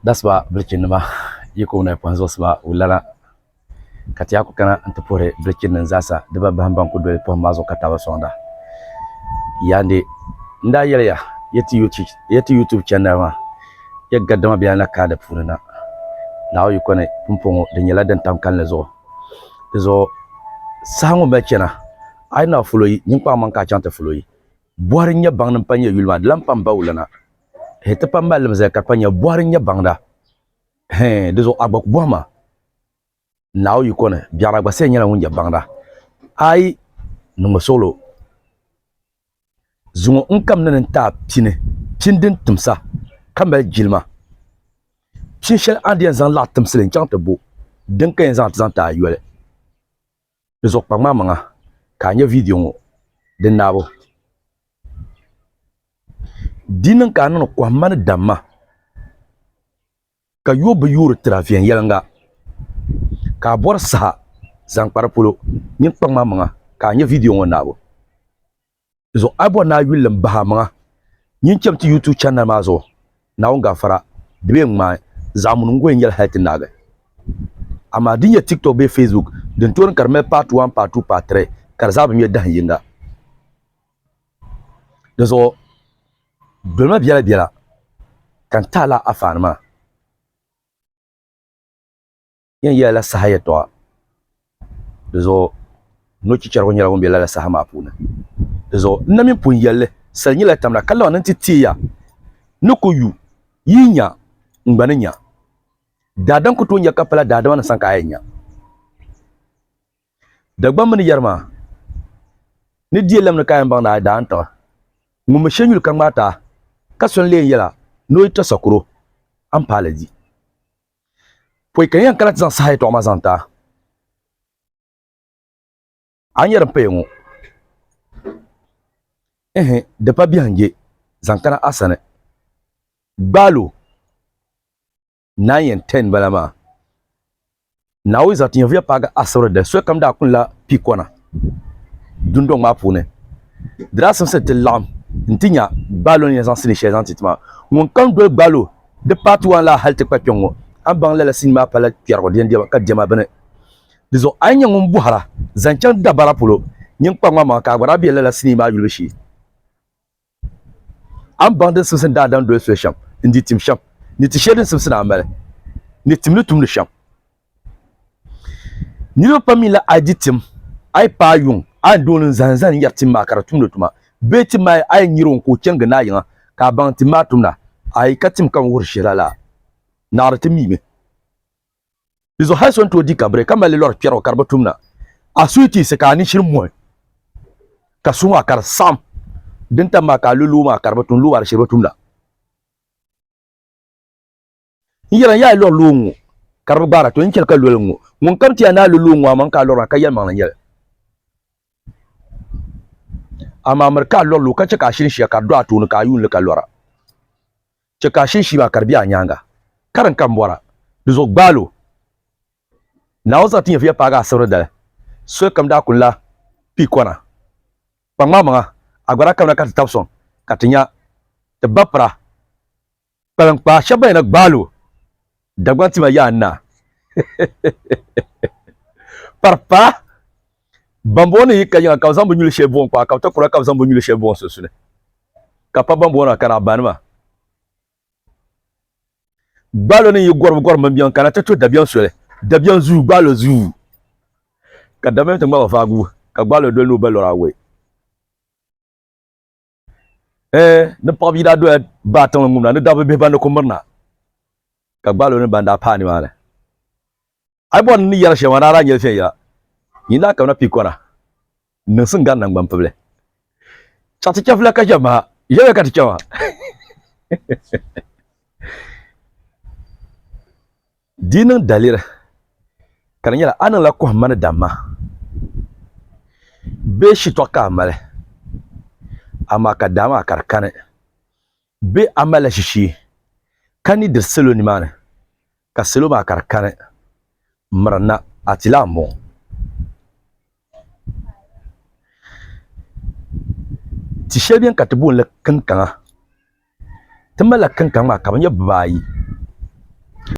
That's ba breaking ma yiko na kwanzo sba ulala kati yako kana antapore breaking nzasa deba bahamba ko dole po mazo katawa sonda yande nda yele ya yeti YouTube channel ma ya gaddama biya na kada purina nawo yiko ne pumpongo de nyala den tam kan lezo sango be chena ay na fuloyi nyimpa man ka chanta fuloyi borin ya bang nan panya yulma lampam bawulana heta pambal mze ka panya borin ya bangda dezo agbak boama nawo yiko ne biara gba se nyala wunja bangda ay no solo zungo nkam nan ta pindin tumsa kambal jilma pinshel andian zan la tumselen chanta bo den kan zan ta yole dezo pagma manga ka nya video ngo den nabo dinan ka nan ko man damma ka yobu yuru trafien yelanga ka bor sa zan parpulo nyin pagma manga ka nya video ngo nabo zo abo na yulim baha manga nyin chamti YouTube channel ma zo na wonga fara debe ma zamun ngo yel halti naga ama dinya TikTok be Facebook den torin karme part 1 part 2 part 3 kar zabu mi dan yinga dezo dolma biala kan tala afanma yen yela sahaya to dezo no ci charwo nyala won biala sahama puna dezo namin pun yelle sanyi la tamna kala nan titiya nuko yu yinya ngbananya dadan ku to nya kapala dadan wan sanka ayenya dagba mun yarma ni dielam na kayan bang na dan to ngum shenyul kan mata kason le yela no ita sakuro an palaji poi kan yan kala zan sahay to mazanta an yaran payengo de pa biange zankana asane balo 9 and 10 balama nawi zatin via paga asore de so kam da kun la pikona dundo ma pune drasam se te lam ntinya balo ni zan sini chez antitima mon kam do balo de patu la halte kwa pyongo ambang la sinima pala pierre godien dia ka jema bene dizo anya ngum buhara zanchan dabara pulo nyin kwa ma ka gbara bi la sinima yulbeshi ambang de susen da dan do so sham ndi tim sham ni ti shedin susen amale ni tim tum sham ni lo pamila ajitim ai pa yung an dolin zanzan yatim makaratum no tuma beti mai ai nyiron ko cenga na yin ka ban timatumna ai katim kan wurshirala nartimi me bizo hason to di kabre kamale lor piero karbatumna asuiti se ka ni shirmo ka sunwa kar sam dinta maka lulu ma karbatun luwar shirbatumna yira ya lor lungu karbara to inkel ka lolungu mun kamti ana lulungu man ka lor ka yel man yel ama marka lolu ka cika shin shi ka do atunu ka yun ka lora cika shin shi ba karbi anyanga karan kan bora duzo gbalo na wasa tin fiya paga asawra da so kam da kunla pikona pangma manga agora kam na ka tapson katinya te bapra palang pa shabai na gbalo dagwanti ma ya na parpa bambone yikanya ka zambu nyule shebon kwa ka tokura ka zambu nyule shebon susune ka pa bambona kana banma balo ni gor mambian kana tato dabian sole dabian zu balo zu ka damen to ngba fagu ka balo do no balo rawe ne pa bi da do ba tan ngumna ne dabe be ban ko marna ka balo ne banda pani male ai bon ni yar shewara ra nyel fe ya yina kam na pikora nsin gan nan gbampable chati chafla ka jama yewe ka tichawa dinan dalira kan yala anan la ko man damma be shi to ka male ama ka dama karkane be amala shishi kani de selo ni mane ka selo ma karkane marna atilambo ti shebian katibun la kankanga tamala kankanga ma kabanya bayi